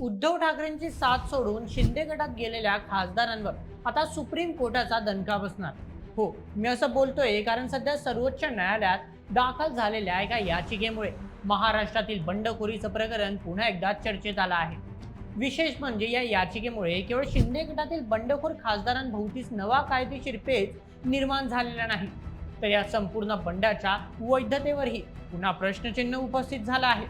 उद्धव ठाकरेंची साथ सोडून शिंदे गटात गेलेल्या खासदारांवर आता सुप्रीम कोर्टाचा दणका बसणार. हो, मी असं बोलतोय कारण सध्या सर्वोच्च न्यायालयात दाखल झालेल्या एका याचिकेमुळे महाराष्ट्रातील बंडखोरीचं प्रकरण पुन्हा एकदा चर्चेत आलं आहे. विशेष म्हणजे या याचिकेमुळे केवळ शिंदे गटातील बंडखोर खासदारांभोवतीच नवा कायदेशीर पेच निर्माण झालेला नाही, तर या संपूर्ण बंडाच्या वैधतेवरही पुन्हा प्रश्नचिन्ह उपस्थित झालं आहे.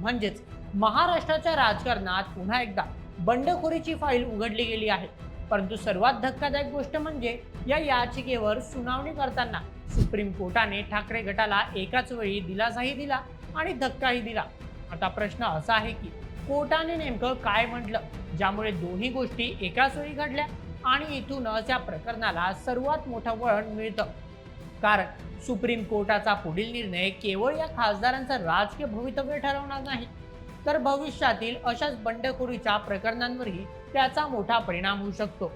म्हणजेच महाराष्ट्राच्या राजकारणात पुन्हा एकदा बंडखोरीची फाईल उघडली गेली आहे. परंतु सर्वात धक्कादायक गोष्ट म्हणजे या याचिकेवर सुनावणी करताना सुप्रीम कोर्टाने ठाकरे गटाला एकाच वेळी दिलासाही दिला आणि धक्काही दिला. आता प्रश्न असा आहे की कोर्टाने नेमकं काय म्हटलं ज्यामुळे दोन्ही गोष्टी एकाच वेळी घडल्या आणि इथूनच या प्रकरणाला सर्वात मोठं वळण मिळतं. कारण सुप्रीम कोर्टाचा पुढील निर्णय केवळ या खासदारांचं राजकीय भवितव्य ठरवणार नाही, तर भविष्यातील अशाच बंडखोरीच्या प्रकरणांवरही त्याचा मोठा परिणाम होऊ शकतो.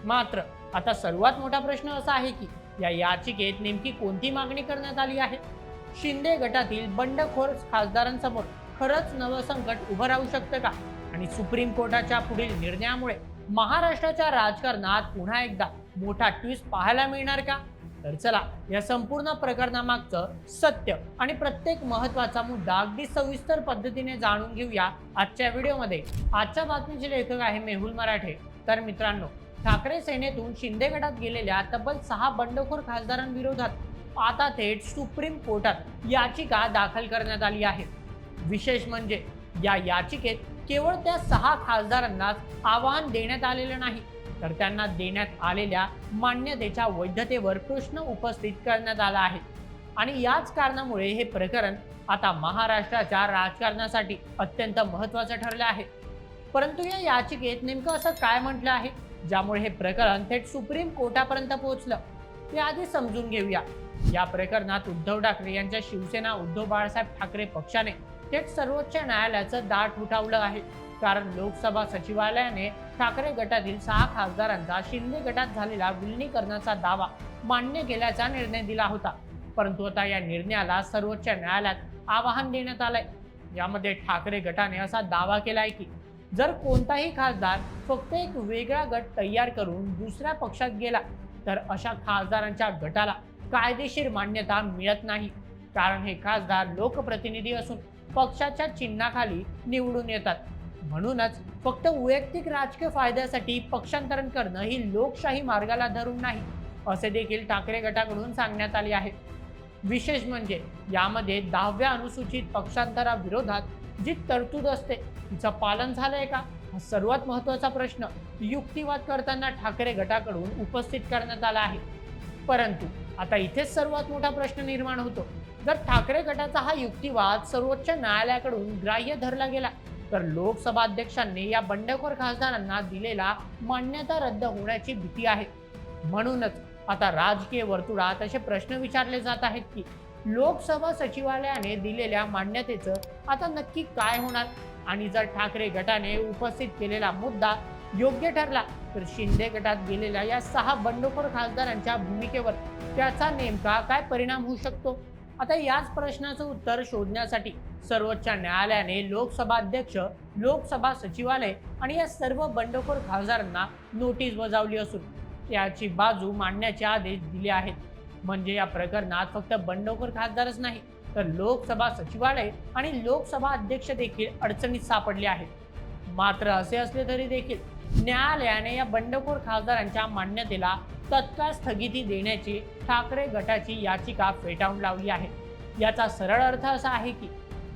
मात्र आता सर्वात मोठा प्रश्न असा आहे की या याचिकेत नेमकी कोणती मागणी करण्यात आली आहे. शिंदे गटातील बंडखोर खासदारांसमोर खरंच नवं संकट उभं राहू शकतं का? आणि सुप्रीम कोर्टाच्या पुढील निर्णयामुळे महाराष्ट्राच्या राजकारणात पुन्हा एकदा मोठा ट्विस्ट पाहायला मिळणार का? तर चला या संपूर्ण प्रकरणामागचं सत्य आणि प्रत्येक महत्त्वाचा मुद्दा अगदी सविस्तर पद्धतीने जाणून घेऊया आजच्या व्हिडिओमध्ये. आजच्या बातमीचे लेखक आहे मेहुल मराठे. तर मित्रांनो, ठाकरे सेनेतून शिंदे गटात गेलेल्या तब्बल 6 बंडखोर खासदारांविरोधात आता थेट सुप्रीम कोर्टात याचिका दाखल करण्यात आली आहे. विशेष म्हणजे या याचिकेत केवळ त्या 6 खासदारांनाच आव्हान देण्यात आलेलं नाही, तर त्यांना देण्यात आलेल्या मान्यतेच्या वैधतेवर प्रश्न उपस्थित करण्यात आला आहे. आणि याच कारणामुळे हे प्रकरण आता महाराष्ट्राच्या राजकारणासाठी अत्यंत महत्त्वाचं ठरलं आहे. परंतु या याचिकेत नेमकं असं काय म्हटलं आहे ज्यामुळे हे प्रकरण थेट सुप्रीम कोर्टापर्यंत पोहोचलं, ते आधी समजून घेऊया. या प्रकरणात उद्धव ठाकरे यांच्या शिवसेना उद्धव बाळासाहेब ठाकरे पक्षाने थेट सर्वोच्च न्यायालयाचं दाट उठवलं आहे. कारण लोकसभा सचिवालयाने ठाकरे गटातील 6 खासदारांचा शिंदे गटात झालेला विलिनीकरणाचा दावा मान्य केल्याचा निर्णय दिला होता. परंतु आता या निर्णयाला सर्वोच्च न्यायालयात आव्हान देण्यात आलंय. यामध्ये ठाकरे गटाने असा दावा केलाय की जर कोणताही खासदार फक्त एक वेगळा गट तयार करून दुसऱ्या पक्षात गेला तर अशा खासदारांच्या गटाला कायदेशीर मान्यता मिळत नाही. कारण हे खासदार लोकप्रतिनिधी असून पक्षाच्या चिन्हाखाली निवडून येतात. म्हणूनच फक्त वैयक्तिक राजकीय फायद्यासाठी पक्षांतरण करणं ही लोकशाही मार्गाला धरून नाही, असे देखील ठाकरे गटाकडून सांगण्यात आले आहे. विशेष म्हणजे यामध्ये 10व्या अनुसूचित पक्षांतराविरोधात जी तरतूद असते तिचं पालन झालंय का, हा सर्वात महत्त्वाचा प्रश्न युक्तिवाद करताना ठाकरे गटाकडून उपस्थित करण्यात आला आहे. परंतु आता इथेच सर्वात मोठा प्रश्न निर्माण होतो. जर ठाकरे गटाचा हा युक्तिवाद सर्वोच्च न्यायालयाकडून ग्राह्य धरला गेला तर लोकसभा अध्यक्षांनी या बंडखोर खासदारांना दिलेला मान्यता रद्द होण्याची भीती आहे. म्हणूनच आता राजकीय वर्तुळात असे प्रश्न विचारले जात आहेत की लोकसभा सचिवालयाने दिलेल्या मान्यतेचं आता नक्की काय होणार. आणि जर ठाकरे गटाने उपस्थित केलेला मुद्दा योग्य ठरला तर शिंदे गटात गेलेल्या या 6 बंडखोर खासदारांच्या भूमिकेवर त्याचा नेमका काय परिणाम होऊ शकतो. आता याच प्रश्नाचं उत्तर शोधण्यासाठी सर्वोच्च न्यायालयाने लोकसभा अध्यक्ष, लोकसभा सचिवालय आणि या सर्व बंडखोर खासदारांना नोटीस बजावली असून याची बाजू मांडण्याचे आदेश दिले आहेत. म्हणजे या प्रकरणात फक्त बंडखोर खासदारच नाही तर लोकसभा सचिवालय आणि लोकसभा अध्यक्ष देखील अडचणीत सापडले आहेत. मात्र असे असले तरी देखील न्यायालयाने या बंडखोर खासदारांच्या मान्यतेला तत्काळ स्थगिती देण्याची ठाकरे गटाची याचिका फेटाळून लावली आहे. याचा सरळ अर्थ असा आहे की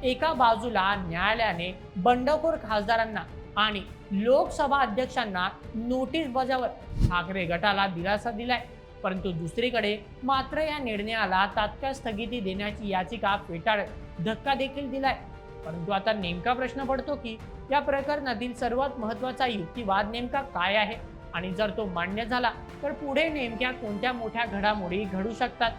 एका बाजूला न्यायालयाने बंडखोर खासदारांना आणि लोकसभा अध्यक्षांना नोटीस बजावत ठाकरे गटाला दिलासा दिलाय, परंतु दुसरीकडे मात्र या निर्णयाला तात्काळ स्थगिती देण्याची याचिका फेटाळत धक्का देखील दिलाय. परंतु आता नेमका प्रश्न पडतो की या प्रकरणातील सर्वात महत्त्वाचा युक्तिवाद नेमका काय आहे आणि जर तो मान्य झाला तर पुढे नेमक्या कोणत्या मोठ्या घडामोडी घडू शकतात.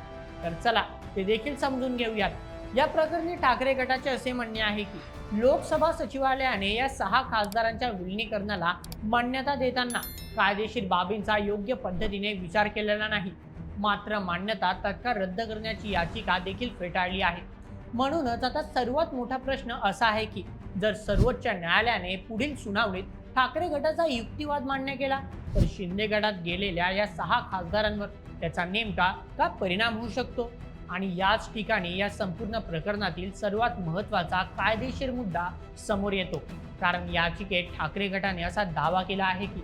तर चला ते देखील समजून घेऊयात. या प्रकरणी ठाकरे गटाचे असे म्हणणे आहे की लोकसभा सचिवालयाने या 6 खासदारांच्या विलिनीकरणाला मान्यता देताना कायदेशीर बाबींचा योग्य पद्धतीने विचार केलेला नाही. मात्र मान्यता तत्काळ रद्द करण्याची याचिका देखील फेटाळली आहे. म्हणूनच आता सर्वात मोठा प्रश्न असा आहे की जर सर्वोच्च न्यायालयाने पुढील सुनावणीत ठाकरे गटाचा युक्तिवाद मान्य केला तर शिंदे गटात गेलेल्या या 6 खासदारांवर त्याचा नेमका काय परिणाम होऊ शकतो? आणि याच ठिकाणी या संपूर्ण प्रकरणातील सर्वात महत्त्वाचा कायदेशीर मुद्दा समोर येतो, कारण याचिकेत ठाकरे गटाने असा दावा केला आहे की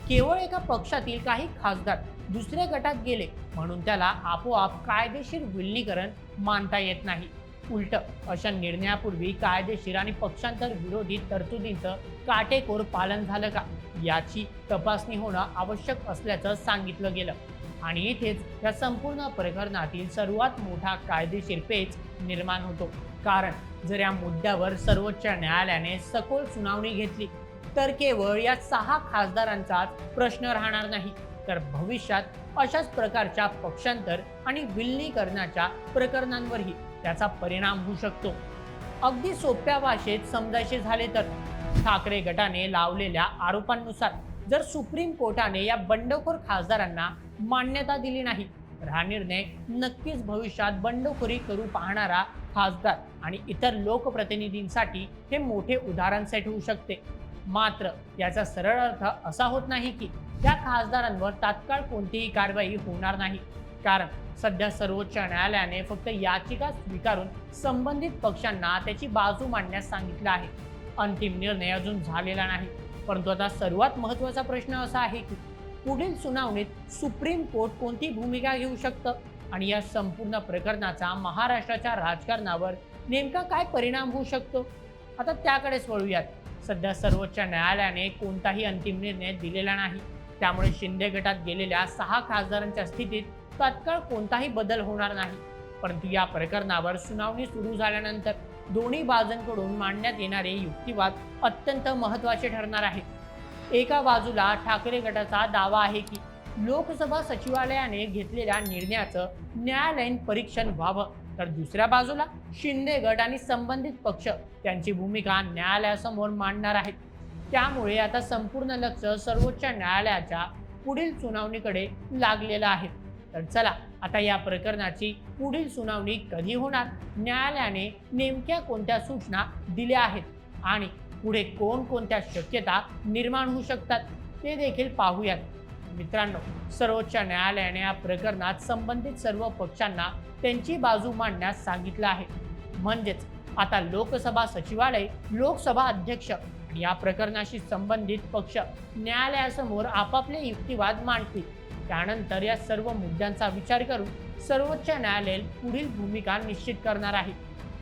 केवळ एका पक्षातील काही खासदार दुसऱ्या गटात गेले म्हणून त्याला आपोआप कायदेशीर विलीनीकरण मानता येत नाही. उलट अशा निर्णयापूर्वी कायदेशीर आणि पक्षांतर विरोधी तरतुदींचं काटेकोर पालन झालं का याची तपासणी होणं आवश्यक असल्याचं सांगितलं गेलं. आणि इथेच या संपूर्ण प्रकरणातील सर्वात मोठा कायदेशीर पेच निर्माण होतो, कारण जर या मुद्द्यावर सर्वोच्च न्यायालयाने सखोल सुनावणी घेतली तर केवळ या 6 खासदारांचाच प्रश्न राहणार नाही, तर भविष्यात अशाच प्रकारच्या पक्षांतर आणि विलीनीकरणाच्या प्रकरणांवरही त्याचा परिणाम होऊ शकतो. अगदी सोप्या भाषेत समजायचे झाले तर ठाकरे गटाने लावलेल्या आरोपांनुसार जर सुप्रीम कोर्टाने या बंडखोर खासदारांना मान्यता दिली नाही तर हा निर्णय नक्कीच भविष्यात बंडखोरी करू पाहणारा खासदार आणि इतर लोकप्रतिनिधींसाठी हे मोठे उदाहरण सेट होऊ शकते. मात्र याचा सरळ अर्थ असा होत नाही की या खासदारांवर तात्काळ कोणतीही कारवाई होणार नाही, कारण सध्या सर्वोच्च न्यायालयाने फक्त याचिका स्वीकारून संबंधित पक्षांना त्याची बाजू मांडण्यास सांगितलं आहे. अंतिम निर्णय अजून झालेला नाही. परंतु आता सर्वात महत्त्वाचा प्रश्न असा आहे की पुढील सुनावणीत सुप्रीम कोर्ट कोणती भूमिका घेऊ शकतं आणि या संपूर्ण प्रकरणाचा महाराष्ट्राच्या राजकारणावर नेमका काय परिणाम होऊ शकतो? आता त्याकडेच वळूयात. सध्या सर्वोच्च न्यायालयाने कोणताही अंतिम निर्णय दिलेला नाही, त्यामुळे शिंदे गटात गेलेल्या 6 खासदारांच्या स्थितीत तात्काळ कोणताही बदल होणार नाही. परंतु या प्रकरणावर सुनावणी सुरू झाल्यानंतर दोन्ही बाजूंकडून मांडण्यात येणारे युक्तिवाद अत्यंत महत्त्वाचे ठरणार आहे. एका बाजूला ठाकरे गटाचा दावा आहे की लोकसभा सचिवालयाने घेतलेल्या निर्णयाचं न्यायालयीन परीक्षण व्हावं, तर दुसऱ्या बाजूला शिंदे गट आणि संबंधित पक्ष त्यांची भूमिका न्यायालयासमोर मांडणार आहेत. त्यामुळे आता संपूर्ण लक्ष सर्वोच्च न्यायालयाच्या पुढील सुनावणीकडे लागलेलं आहे. तर चला आता या प्रकरणाची पुढील सुनावणी कधी होणार, न्यायालयाने नेमक्या कोणत्या सूचना दिल्या आहेत आणि पुढे कोणकोणत्या शक्यता निर्माण होऊ शकतात ते देखील पाहूयात. मित्रांनो, सर्वोच्च न्यायालयाने या प्रकरणात संबंधित सर्व पक्षांना त्यांची बाजू मांडण्यास सांगितलं आहे. म्हणजेच आता लोकसभा सचिवालय, लोकसभा अध्यक्ष आणि या प्रकरणाशी संबंधित पक्ष न्यायालयासमोर आपापले युक्तिवाद मांडतील. त्यानंतर या सर्व मुद्द्यांचा विचार करून सर्वोच्च न्यायालय पुढील भूमिका निश्चित करणार आहे.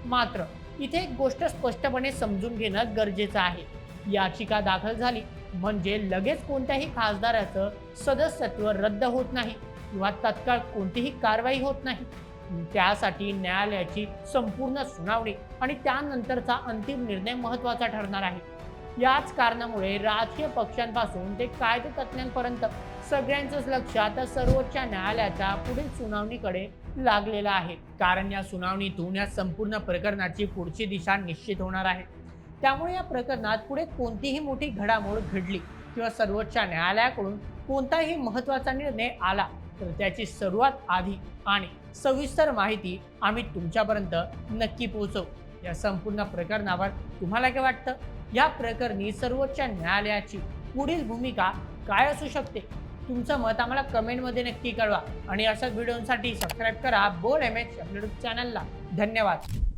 मात्र इथे एक गोष्ट स्पष्टपणे समजून घेणं गरजेचं आहे. याचिका दाखल झाली म्हणजे लगेच कोणत्याही खासदाराचं सदस्यत्व रद्द होत नाही किंवा तत्काळ कोणतीही कारवाई होत नाही. त्यासाठी न्यायालयाची संपूर्ण सुनावणी आणि त्यानंतरचा अंतिम निर्णय महत्त्वाचा ठरणार आहे. याच कारणामुळे राजकीय पक्षांपासून ते कायदे तज्ज्ञांपर्यंत सगळ्यांचंच लक्ष आता सर्वोच्च न्यायालयाच्या पुढील सुनावणीकडे लागलेलं आहे, कारण या सुनावणीतून या संपूर्ण प्रकरणाची पुढची दिशा निश्चित होणार आहे. त्यामुळे या प्रकरणात पुढे कोणतीही मोठी घडामोड घडली किंवा सर्वोच्च न्यायालयाकडून कोणताही महत्त्वाचा निर्णय आला तर त्याची सर्वात आधी आणि सविस्तर माहिती आम्ही तुमच्यापर्यंत नक्की पोहोचवू. या संपूर्ण प्रकरणावर तुम्हाला काय वाटतं? या प्रकरणी सर्वोच्च न्यायालयाची पुढील भूमिका काय असू शकते? तुमचं मत आम्हाला कमेंटमध्ये नक्की कळवा आणि अशाच व्हिडिओसाठी सबस्क्राईब करा बोल MH आपल्या चॅनलला. धन्यवाद.